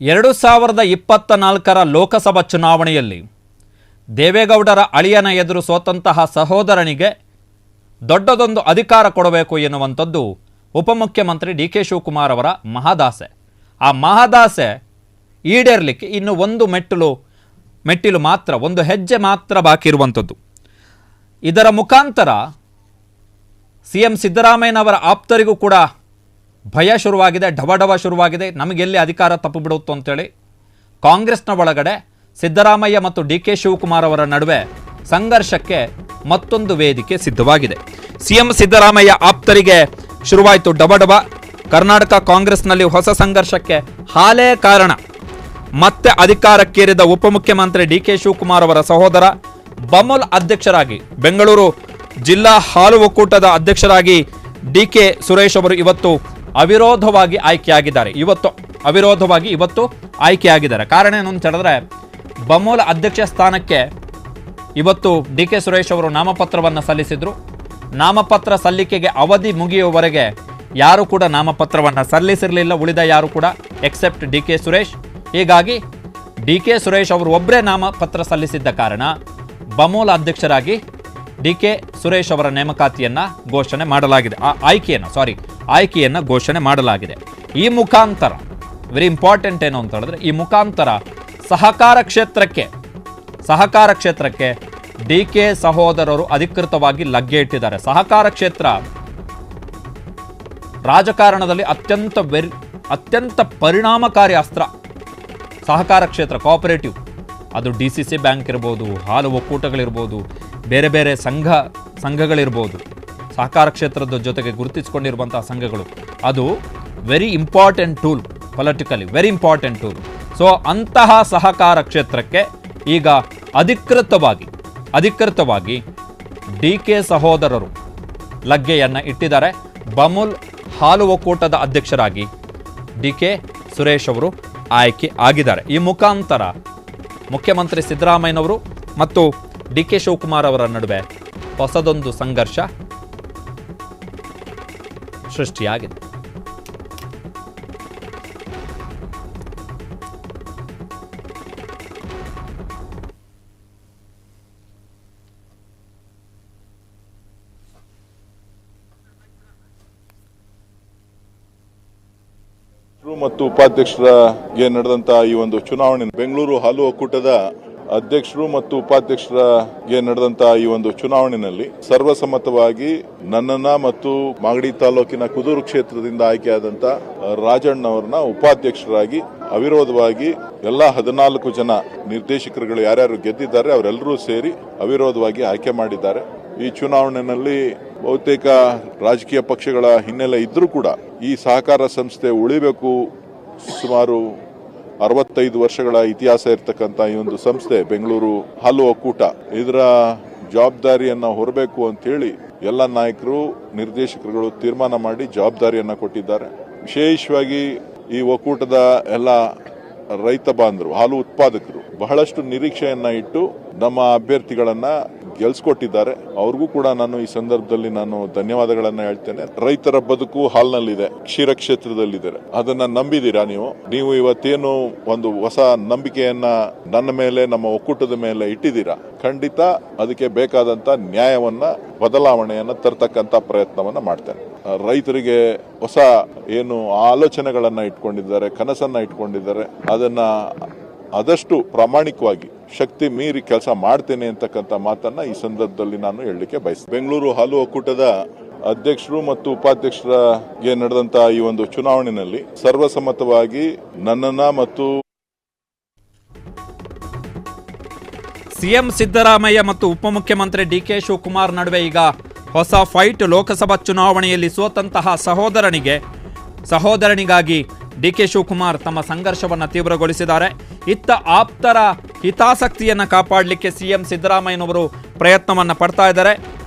2024ರ ಲೋಕಸಭಾ ಚುನಾವಣೆಯಲ್ಲಿ ದೇವೇಗೌಡರ ಅಳಿಯನ ಎದುರು ಸೋತಂತಹ ಸಹೋದರನಿಗೆ ದೊಡ್ಡದೊಂದು ಅಧಿಕಾರ ಕೊಡಬೇಕು ಎನ್ನುವಂಥದ್ದು ಉಪಮುಖ್ಯಮಂತ್ರಿ ಡಿ ಕೆ ಶಿವಕುಮಾರ್ ಅವರ ಮಹದಾಸೆ. ಆ ಮಹದಾಸೆ ಈಡೇರಲಿಕ್ಕೆ ಇನ್ನು ಒಂದು ಮೆಟ್ಟಿಲು ಮಾತ್ರ, ಒಂದು ಹೆಜ್ಜೆ ಮಾತ್ರ ಬಾಕಿ ಇರುವಂಥದ್ದು. ಇದರ ಮುಖಾಂತರ CM ಸಿದ್ದರಾಮಯ್ಯನವರ ಆಪ್ತರಿಗೂ ಕೂಡ ಭಯ ಶುರುವಾಗಿದೆ, ಢವಢವ ಶುರುವಾಗಿದೆ. ನಮಗೆಲ್ಲಿ ಅಧಿಕಾರ ತಪ್ಪು ಬಿಡುತ್ತೋ ಅಂತೇಳಿ ಕಾಂಗ್ರೆಸ್ನ ಒಳಗಡೆ ಸಿದ್ದರಾಮಯ್ಯ ಮತ್ತು ಡಿ ಕೆ ಶಿವಕುಮಾರ್ ಅವರ ನಡುವೆ ಸಂಘರ್ಷಕ್ಕೆ ಮತ್ತೊಂದು ವೇದಿಕೆ ಸಿದ್ಧವಾಗಿದೆ. CM ಸಿದ್ದರಾಮಯ್ಯ ಆಪ್ತರಿಗೆ ಶುರುವಾಯಿತು ಢವಢವ. ಕರ್ನಾಟಕ ಕಾಂಗ್ರೆಸ್ನಲ್ಲಿ ಹೊಸ ಸಂಘರ್ಷಕ್ಕೆ ಹಾಲೇ ಕಾರಣ. ಮತ್ತೆ ಅಧಿಕಾರಕ್ಕೇರಿದ ಉಪಮುಖ್ಯಮಂತ್ರಿ ಡಿ ಕೆ ಶಿವಕುಮಾರ್ ಅವರ ಸಹೋದರ ಬಮೂಲ್ ಅಧ್ಯಕ್ಷರಾಗಿ, ಬೆಂಗಳೂರು ಜಿಲ್ಲಾ ಹಾಲು ಒಕ್ಕೂಟದ ಅಧ್ಯಕ್ಷರಾಗಿ ಡಿ ಕೆ ಸುರೇಶ್ ಅವರು ಇವತ್ತು ಅವಿರೋಧವಾಗಿ ಆಯ್ಕೆಯಾಗಿದ್ದಾರೆ. ಕಾರಣ ಏನು ಅಂತ ಹೇಳಿದ್ರೆ, ಬಮೂಲ್ ಅಧ್ಯಕ್ಷ ಸ್ಥಾನಕ್ಕೆ ಇವತ್ತು ಡಿ ಕೆ ಸುರೇಶ್ ಅವರು ನಾಮಪತ್ರವನ್ನು ಸಲ್ಲಿಸಿದ್ರು. ನಾಮಪತ್ರ ಸಲ್ಲಿಕೆಗೆ ಅವಧಿ ಮುಗಿಯುವವರೆಗೆ ಯಾರು ಕೂಡ ನಾಮಪತ್ರವನ್ನು ಸಲ್ಲಿಸಿರಲಿಲ್ಲ, ಉಳಿದ ಯಾರು ಕೂಡ ಎಕ್ಸೆಪ್ಟ್ ಡಿ ಕೆ ಸುರೇಶ್. ಹೀಗಾಗಿ ಡಿ ಕೆ ಸುರೇಶ್ ಅವರು ಒಬ್ಬರೇ ನಾಮಪತ್ರ ಸಲ್ಲಿಸಿದ್ದ ಕಾರಣ ಬಮೂಲ್ ಅಧ್ಯಕ್ಷರಾಗಿ ಡಿ ಕೆ ಸುರೇಶ್ ಅವರ ನೇಮಕಾತಿಯನ್ನು ಘೋಷಣೆ ಮಾಡಲಾಗಿದೆ. ಆಯ್ಕೆಯನ್ನು ಘೋಷಣೆ ಮಾಡಲಾಗಿದೆ. ಈ ಮುಖಾಂತರ ವೆರಿ ಇಂಪಾರ್ಟೆಂಟ್ ಏನು ಅಂತ ಹೇಳಿದ್ರೆ, ಈ ಮುಖಾಂತರ ಸಹಕಾರ ಕ್ಷೇತ್ರಕ್ಕೆ ಡಿ ಕೆ ಸಹೋದರರು ಅಧಿಕೃತವಾಗಿ ಲಗ್ಗೆ ಇಟ್ಟಿದ್ದಾರೆ. ಸಹಕಾರ ಕ್ಷೇತ್ರ ರಾಜಕಾರಣದಲ್ಲಿ ಅತ್ಯಂತ ಪರಿಣಾಮಕಾರಿ ಅಸ್ತ್ರ. ಸಹಕಾರ ಕ್ಷೇತ್ರ, ಕೋಆಪರೇಟಿವ್, ಅದು DCC ಬ್ಯಾಂಕ್ ಇರ್ಬೋದು, ಹಾಲು ಒಕ್ಕೂಟಗಳಿರ್ಬೋದು, ಬೇರೆ ಬೇರೆ ಸಂಘಗಳಿರ್ಬೋದು, ಸಹಕಾರ ಕ್ಷೇತ್ರದ ಜೊತೆಗೆ ಗುರುತಿಸಿಕೊಂಡಿರುವಂತಹ ಸಂಘಗಳು, ಅದು very important tool, politically very important tool. So ಅಂತಹ ಸಹಕಾರ ಕ್ಷೇತ್ರಕ್ಕೆ ಈಗ ಅಧಿಕೃತವಾಗಿ ಡಿ ಕೆ ಸಹೋದರರು ಲಗ್ಗೆಯನ್ನು ಇಟ್ಟಿದ್ದಾರೆ. ಬಮೂಲ್ ಹಾಲು ಒಕ್ಕೂಟದ ಅಧ್ಯಕ್ಷರಾಗಿ ಡಿ ಕೆ ಸುರೇಶ್ ಅವರು ಆಯ್ಕೆ ಆಗಿದ್ದಾರೆ. ಈ ಮುಖಾಂತರ ಮುಖ್ಯಮಂತ್ರಿ ಸಿದ್ದರಾಮಯ್ಯನವರು ಮತ್ತು ಡಿ ಕೆ ಶಿವಕುಮಾರ್ ಅವರ ನಡುವೆ ಹೊಸದೊಂದು ಸಂಘರ್ಷ ಸೃಷ್ಟಿಯಾಗಿದೆ. ಮತ್ತು ಉಪಾಧ್ಯಕ್ಷರಿಗೆ ನಡೆದಂತಹ ಈ ಒಂದು ಚುನಾವಣೆ, ಬೆಂಗಳೂರು ಹಾಲು ಒಕ್ಕೂಟದ ಅಧ್ಯಕ್ಷರು ಮತ್ತು ಉಪಾಧ್ಯಕ್ಷರಿಗೆ ನಡೆದಂತಹ ಈ ಒಂದು ಚುನಾವಣೆಯಲ್ಲಿ ಸರ್ವಸಮ್ಮತವಾಗಿ ನನ್ನನ್ನ ಮತ್ತು ಮಾಗಡಿ ತಾಲೂಕಿನ ಕುದೂರು ಕ್ಷೇತ್ರದಿಂದ ಆಯ್ಕೆಯಾದಂತ ರಾಜಣ್ಣ ಅವರನ್ನ ಉಪಾಧ್ಯಕ್ಷರಾಗಿ ಅವಿರೋಧವಾಗಿ ಎಲ್ಲ 14 ಜನ ನಿರ್ದೇಶಕರುಗಳು ಯಾರ್ಯಾರು ಗೆದ್ದಿದ್ದಾರೆ ಅವರೆಲ್ಲರೂ ಸೇರಿ ಅವಿರೋಧವಾಗಿ ಆಯ್ಕೆ ಮಾಡಿದ್ದಾರೆ. ಈ ಚುನಾವಣೆಯಲ್ಲಿ ಬಹುತೇಕ ರಾಜಕೀಯ ಪಕ್ಷಗಳ ಹಿನ್ನೆಲೆ ಇದ್ರೂ ಕೂಡ ಈ ಸಹಕಾರ ಸಂಸ್ಥೆ ಉಳಿಬೇಕು. ಸುಮಾರು 65 ವರ್ಷಗಳ ಇತಿಹಾಸ ಇರತಕ್ಕಂತ ಈ ಒಂದು ಸಂಸ್ಥೆ ಬೆಂಗಳೂರು ಹಾಲು ಒಕ್ಕೂಟ, ಇದರ ಜವಾಬ್ದಾರಿಯನ್ನ ಹೊರಬೇಕು ಅಂತ ಹೇಳಿ ಎಲ್ಲ ನಾಯಕರು ನಿರ್ದೇಶಕರುಗಳು ತೀರ್ಮಾನ ಮಾಡಿ ಜವಾಬ್ದಾರಿಯನ್ನ ಕೊಟ್ಟಿದ್ದಾರೆ. ವಿಶೇಷವಾಗಿ ಈ ಒಕ್ಕೂಟದ ಎಲ್ಲ ರೈತ ಬಾಂಧವರು, ಹಾಲು ಉತ್ಪಾದಕರು ಬಹಳಷ್ಟು ನಿರೀಕ್ಷೆಯನ್ನ ಇಟ್ಟು ನಮ್ಮ ಅಭ್ಯರ್ಥಿಗಳನ್ನ ಗೆಲ್ಸ್ಕೊಟ್ಟಿದ್ದಾರೆ. ಅವ್ರಿಗೂ ಕೂಡ ನಾನು ಈ ಸಂದರ್ಭದಲ್ಲಿ ಧನ್ಯವಾದಗಳನ್ನ ಹೇಳ್ತೇನೆ. ರೈತರ ಬದುಕು ಹಾಲ್ನಲ್ಲಿದೆ, ಕ್ಷೀರ ಕ್ಷೇತ್ರದಲ್ಲಿದೆ. ಅದನ್ನ ನಂಬಿದೀರಾ ನೀವು ಇವತ್ತೇನು ಒಂದು ಹೊಸ ನಂಬಿಕೆಯನ್ನ ನನ್ನ ಮೇಲೆ, ನಮ್ಮ ಒಕ್ಕೂಟದ ಮೇಲೆ ಇಟ್ಟಿದ್ದೀರಾ. ಖಂಡಿತ ಅದಕ್ಕೆ ಬೇಕಾದಂತ ನ್ಯಾಯವನ್ನ, ಬದಲಾವಣೆಯನ್ನ ತರ್ತಕ್ಕಂತ ಪ್ರಯತ್ನವನ್ನ ಮಾಡ್ತೇನೆ. ರೈತರಿಗೆ ಹೊಸ ಏನು ಆಲೋಚನೆಗಳನ್ನ ಇಟ್ಕೊಂಡಿದ್ದಾರೆ, ಕನಸನ್ನ ಇಟ್ಕೊಂಡಿದ್ದಾರೆ, ಅದನ್ನ ಆದಷ್ಟು ಪ್ರಾಮಾಣಿಕವಾಗಿ ಶಕ್ತಿ ಮೀರಿ ಕೆಲಸ ಮಾಡ್ತೇನೆ ಅಂತಕ್ಕಂಥ ಮಾತನ್ನ ಈ ಸಂದರ್ಭದಲ್ಲಿ ನಾನು ಹೇಳಲಿಕ್ಕೆ ಬಯಸ್ತೇನೆ. ಬೆಂಗಳೂರು ಹಾಲು ಒಕ್ಕೂಟದ ಅಧ್ಯಕ್ಷರು ಮತ್ತು ಉಪಾಧ್ಯಕ್ಷರಿಗೆ ನಡೆದಂತಹ ಈ ಒಂದು ಚುನಾವಣೆಯಲ್ಲಿ ಸರ್ವಸಮ್ಮತವಾಗಿ ನನ್ನನ್ನ ಮತ್ತು CM ಸಿದ್ದರಾಮಯ್ಯ ಮತ್ತು ಉಪಮುಖ್ಯಮಂತ್ರಿ ಡಿ ಕೆ ಶಿವಕುಮಾರ್ ನಡುವೆ ಈಗ ಹೊಸ ಫೈಟ್. ಲೋಕಸಭಾ ಚುನಾವಣೆಯಲ್ಲಿ ಸೋತಂತಹ ಸಹೋದರನಿಗಾಗಿ ಡಿ ಕೆ ಶಿವಕುಮಾರ್ ತಮ್ಮ ಸಂಘರ್ಷವನ್ನು ತೀವ್ರಗೊಳಿಸಿದ್ದಾರೆ. ಇತ್ತ ಆಪ್ತರ ಹಿತಾಸಕ್ತಿಯನ್ನು ಕಾಪಾಡಲಿಕ್ಕೆ CM ಸಿದ್ದರಾಮಯ್ಯನವರು ಪ್ರಯತ್ನವನ್ನು ಪಡ್ತಾ ಇದ್ದಾರೆ.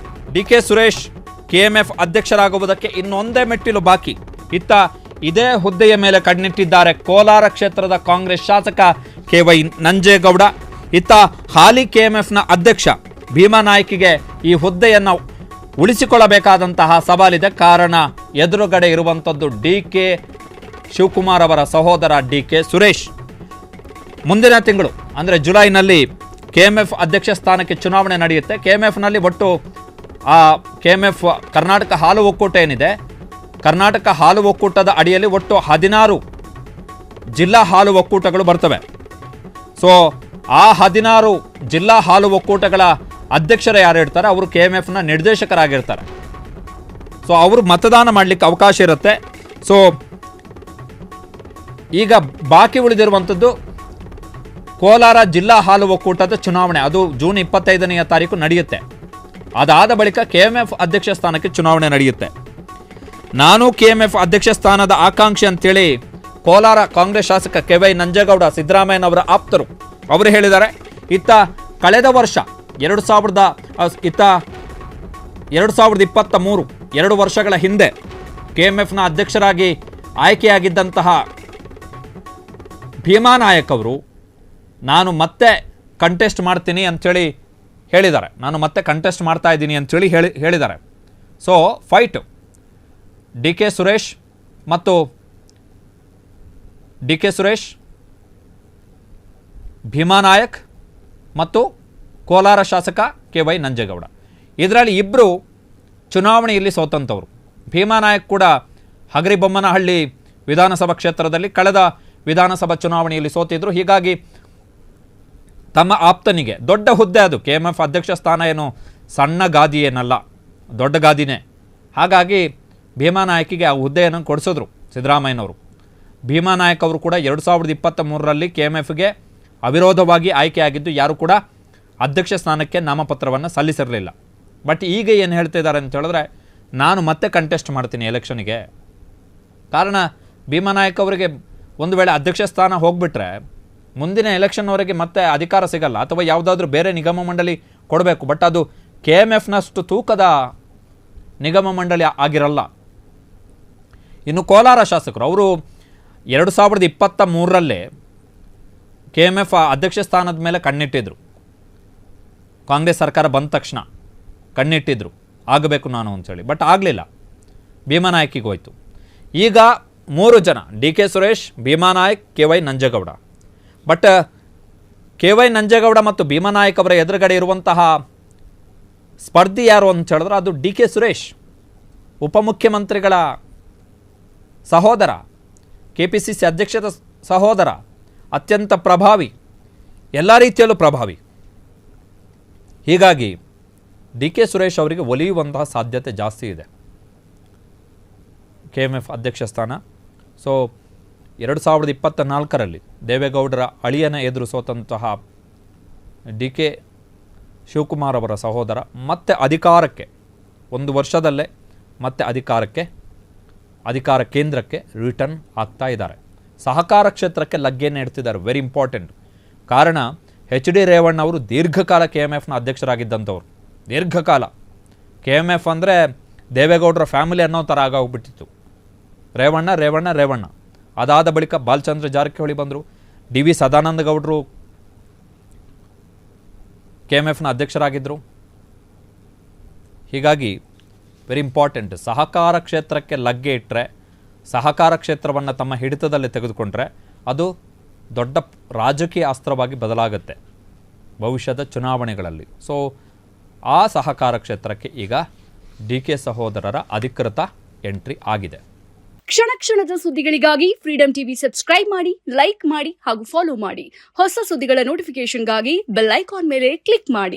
ಡಿ ಕೆ ಸುರೇಶ್ KMF ಅಧ್ಯಕ್ಷರಾಗುವುದಕ್ಕೆ ಇನ್ನೊಂದೇ ಮೆಟ್ಟಿಲು ಬಾಕಿ. ಇತ್ತ ಇದೇ ಹುದ್ದೆಯ ಮೇಲೆ ಕಣ್ಣಿಟ್ಟಿದ್ದಾರೆ ಕೋಲಾರ ಕ್ಷೇತ್ರದ ಕಾಂಗ್ರೆಸ್ ಶಾಸಕ KY ನಂಜೇಗೌಡ. ಇತ್ತ ಹಾಲಿ KMFನ ಅಧ್ಯಕ್ಷ ಭೀಮಾನಾಯ್ಕಿಗೆ ಈ ಹುದ್ದೆಯನ್ನು ಉಳಿಸಿಕೊಳ್ಳಬೇಕಾದಂತಹ ಸವಾಲಿದೆ. ಕಾರಣ ಎದುರುಗಡೆ ಇರುವಂಥದ್ದು ಡಿ ಕೆ ಶಿವಕುಮಾರ್ ಅವರ ಸಹೋದರ ಡಿ ಕೆ ಸುರೇಶ್. ಮುಂದಿನ ತಿಂಗಳು ಅಂದರೆ ಜುಲೈನಲ್ಲಿ KMF ಅಧ್ಯಕ್ಷ ಸ್ಥಾನಕ್ಕೆ ಚುನಾವಣೆ ನಡೆಯುತ್ತೆ. KMFನಲ್ಲಿ ಒಟ್ಟು KMF ಕರ್ನಾಟಕ ಹಾಲು ಒಕ್ಕೂಟ ಏನಿದೆ, ಕರ್ನಾಟಕ ಹಾಲು ಒಕ್ಕೂಟದ ಅಡಿಯಲ್ಲಿ ಒಟ್ಟು 16 ಜಿಲ್ಲಾ ಹಾಲು ಒಕ್ಕೂಟಗಳು ಬರ್ತವೆ. ಸೊ ಆ 16 ಜಿಲ್ಲಾ ಹಾಲು ಒಕ್ಕೂಟಗಳ ಅಧ್ಯಕ್ಷರು ಯಾರು ಇರ್ತಾರೆ ಅವರು KMFನ ನಿರ್ದೇಶಕರಾಗಿರ್ತಾರೆ. ಸೊ ಅವರು ಮತದಾನ ಮಾಡಲಿಕ್ಕೆ ಅವಕಾಶ ಇರುತ್ತೆ. ಸೊ ಈಗ ಬಾಕಿ ಉಳಿದಿರುವಂಥದ್ದು ಕೋಲಾರ ಜಿಲ್ಲಾ ಹಾಲು ಒಕ್ಕೂಟದ ಚುನಾವಣೆ. ಅದು ಜೂನ್ 25ನೇ ತಾರೀಕು ನಡೆಯುತ್ತೆ. ಅದಾದ ಬಳಿಕ KMF ಅಧ್ಯಕ್ಷ ಸ್ಥಾನಕ್ಕೆ ಚುನಾವಣೆ ನಡೆಯುತ್ತೆ. ನಾನು KMF ಅಧ್ಯಕ್ಷ ಸ್ಥಾನದ ಆಕಾಂಕ್ಷಿ ಅಂತೇಳಿ ಕೋಲಾರ ಕಾಂಗ್ರೆಸ್ ಶಾಸಕ KY ನಂಜೇಗೌಡ, ಸಿದ್ದರಾಮಯ್ಯನವರ ಆಪ್ತರು, ಅವರು ಹೇಳಿದ್ದಾರೆ. ಇತ್ತ ಕಳೆದ ವರ್ಷ 2023 2 ವರ್ಷಗಳ ಹಿಂದೆ KMFನ ಅಧ್ಯಕ್ಷರಾಗಿ ಆಯ್ಕೆಯಾಗಿದ್ದಂತಹ ಭೀಮಾ ನಾಯಕ್ ಅವರು ನಾನು ಮತ್ತೆ ಕಂಟೆಸ್ಟ್ ಮಾಡ್ತೀನಿ ಅಂಥೇಳಿ ಹೇಳಿದ್ದಾರೆ. ನಾನು ಮತ್ತೆ ಕಂಟೆಸ್ಟ್ ಮಾಡ್ತಾ ಇದ್ದೀನಿ ಅಂಥೇಳಿ ಹೇಳಿದ್ದಾರೆ. ಸೊ ಫೈಟ್ DK ಸುರೇಶ್ ಮತ್ತು ಭೀಮಾ ನಾಯಕ್ ಮತ್ತು ಕೋಲಾರ ಶಾಸಕ KY ನಂಜೇಗೌಡ, ಇದರಲ್ಲಿ ಇಬ್ಬರು ಚುನಾವಣೆಯಲ್ಲಿ ಸೋತಂಥವ್ರು. ಭೀಮಾ ನಾಯಕ್ ಕೂಡ ಹಗರಿಬೊಮ್ಮನಹಳ್ಳಿ ವಿಧಾನಸಭಾ ಕ್ಷೇತ್ರದಲ್ಲಿ ಕಳೆದ ವಿಧಾನಸಭಾ ಚುನಾವಣೆಯಲ್ಲಿ ಸೋತಿದ್ರು. ಹೀಗಾಗಿ ತಮ್ಮ ಆಪ್ತನಿಗೆ ದೊಡ್ಡ ಹುದ್ದೆ, ಅದು KMF ಅಧ್ಯಕ್ಷ ಸ್ಥಾನ ಏನು ಸಣ್ಣ ಗಾದಿ ಏನಲ್ಲ, ದೊಡ್ಡ ಗಾದಿನೇ. ಹಾಗಾಗಿ ಭೀಮಾ ನಾಯಕಿಗೆ ಆ ಹುದ್ದೆಯನ್ನು ಕೊಡಿಸಿದ್ರು ಸಿದ್ದರಾಮಯ್ಯನವರು. ಭೀಮಾ ನಾಯಕ್ ಅವರು ಕೂಡ 2023ರಲ್ಲಿ KMFಗೆ ಅವಿರೋಧವಾಗಿ ಆಯ್ಕೆಯಾಗಿದ್ದು ಯಾರು ಕೂಡ ಅಧ್ಯಕ್ಷ ಸ್ಥಾನಕ್ಕೆ ನಾಮಪತ್ರವನ್ನು ಸಲ್ಲಿಸಿರಲಿಲ್ಲ. ಬಟ್ ಈಗ ಏನು ಹೇಳ್ತಿದ್ದಾರೆ ಅಂತ ಹೇಳಿದ್ರೆ, ನಾನು ಮತ್ತೆ ಕಂಟೆಸ್ಟ್ ಮಾಡ್ತೀನಿ ಎಲೆಕ್ಷನ್ಗೆ. ಕಾರಣ ಭೀಮಾ ನಾಯಕ್ ಅವರಿಗೆ ಒಂದು ವೇಳೆ ಅಧ್ಯಕ್ಷ ಸ್ಥಾನ ಹೋಗ್ಬಿಟ್ರೆ ಮುಂದಿನ ಎಲೆಕ್ಷನ್ವರೆಗೆ ಮತ್ತೆ ಅಧಿಕಾರ ಸಿಗಲ್ಲ, ಅಥವಾ ಯಾವುದಾದ್ರೂ ಬೇರೆ ನಿಗಮ ಮಂಡಳಿ ಕೊಡಬೇಕು. ಬಟ್ ಅದು KMFನಷ್ಟು ತೂಕದ ನಿಗಮ ಮಂಡಳಿ ಆಗಿರಲ್ಲ. ಇನ್ನು ಕೋಲಾರ ಶಾಸಕರು ಅವರು 2023ರಲ್ಲೇ KMF ಅಧ್ಯಕ್ಷ ಸ್ಥಾನದ ಮೇಲೆ ಕಣ್ಣಿಟ್ಟಿದ್ರು. ಕಾಂಗ್ರೆಸ್ ಸರ್ಕಾರ ಬಂದ ತಕ್ಷಣ ಕಣ್ಣಿಟ್ಟಿದ್ರು, ಆಗಬೇಕು ನಾನು ಅಂತೇಳಿ. ಬಟ್ ಆಗಲಿಲ್ಲ, ಭೀಮಾ ನಾಯಕಿಗೆ ಹೋಯ್ತು. ಈಗ 3 ಜನ, DK Suresh, Bhima Naik, KY Nanjegowda. But KY Nanjegowda ಮತ್ತು ಭೀಮಾ ನಾಯಕ್ ಅವರ ಎದುರುಗಡೆ ಇರುವಂತಹ ಸ್ಪರ್ಧಿ ಯಾರು ಅಂತ ಹೇಳಿದ್ರೆ ಅದು DK ಸುರೇಶ್, ಉಪಮುಖ್ಯಮಂತ್ರಿಗಳ ಸಹೋದರ, KPCC ಅಧ್ಯಕ್ಷದ ಸಹೋದರ, ಅತ್ಯಂತ ಪ್ರಭಾವಿ, ಎಲ್ಲ ರೀತಿಯಲ್ಲೂ ಪ್ರಭಾವಿ. ಹೀಗಾಗಿ DK ಸುರೇಶ್ ಅವರಿಗೆ ಒಲಿಯುವಂತಹ ಸಾಧ್ಯತೆ ಜಾಸ್ತಿ ಇದೆ KMF ಅಧ್ಯಕ್ಷ ಸ್ಥಾನ. ಸೊ 2024ರಲ್ಲಿ ದೇವೇಗೌಡರ ಅಳಿಯನ ಎದುರು ಸೋತಂತಹ DK ಶಿವಕುಮಾರ್ ಅವರ ಸಹೋದರ ಮತ್ತೆ ಅಧಿಕಾರಕ್ಕೆ, 1 ವರ್ಷದಲ್ಲೇ ಮತ್ತೆ ಅಧಿಕಾರ ಕೇಂದ್ರಕ್ಕೆ ರಿಟರ್ನ್ ಆಗ್ತಾ ಇದ್ದಾರೆ. ಸಹಕಾರ ಕ್ಷೇತ್ರಕ್ಕೆ ಲಗ್ಗೆಯನ್ನು ಇಡ್ತಿದ್ದಾರೆ, ವೆರಿ ಇಂಪಾರ್ಟೆಂಟ್. ಕಾರಣ HD ರೇವಣ್ಣ ಅವರು ದೀರ್ಘಕಾಲ KMFನ ಅಧ್ಯಕ್ಷರಾಗಿದ್ದಂಥವ್ರು. ದೀರ್ಘಕಾಲ KMF ಅಂದರೆ ದೇವೇಗೌಡರ ಫ್ಯಾಮಿಲಿ ಅನ್ನೋ ಥರ ಆಗೋಗ್ಬಿಟ್ಟಿತ್ತು. ರೇವಣ್ಣ. ಅದಾದ ಬಳಿಕ ಬಾಲಚಂದ್ರ ಜಾರಕಿಹೊಳಿ ಬಂದರು, DV ಸದಾನಂದ ಗೌಡರು KMFನ ಅಧ್ಯಕ್ಷರಾಗಿದ್ದರು. ಹೀಗಾಗಿ ವೆರಿ ಇಂಪಾರ್ಟೆಂಟ್. ಸಹಕಾರ ಕ್ಷೇತ್ರಕ್ಕೆ ಲಗ್ಗೆ ಇಟ್ಟರೆ, ಸಹಕಾರ ಕ್ಷೇತ್ರವನ್ನು ತಮ್ಮ ಹಿಡಿತದಲ್ಲಿ ತೆಗೆದುಕೊಂಡ್ರೆ ಅದು ದೊಡ್ಡ ರಾಜಕೀಯ ಅಸ್ತ್ರವಾಗಿ ಬದಲಾಗುತ್ತೆ ಭವಿಷ್ಯದ ಚುನಾವಣೆಗಳಲ್ಲಿ. ಸೊ ಆ ಸಹಕಾರ ಕ್ಷೇತ್ರಕ್ಕೆ ಈಗ DK ಸಹೋದರರ ಅಧಿಕೃತ ಎಂಟ್ರಿ ಆಗಿದೆ. ಕ್ಷಣ ಕ್ಷಣದ ಸುದ್ದಿಗಳಿಗಾಗಿ ಫ್ರೀಡಂ ಟಿವಿ ಸಬ್ಸ್ಕ್ರೈಬ್ ಮಾಡಿ, ಲೈಕ್ ಮಾಡಿ ಹಾಗೂ ಫಾಲೋ ಮಾಡಿ. ಹೊಸ ಸುದ್ದಿಗಳ ನೋಟಿಫಿಕೇಶನ್ಗಾಗಿ ಬೆಲ್ ಐಕಾನ್ ಮೇಲೆ ಕ್ಲಿಕ್ ಮಾಡಿ.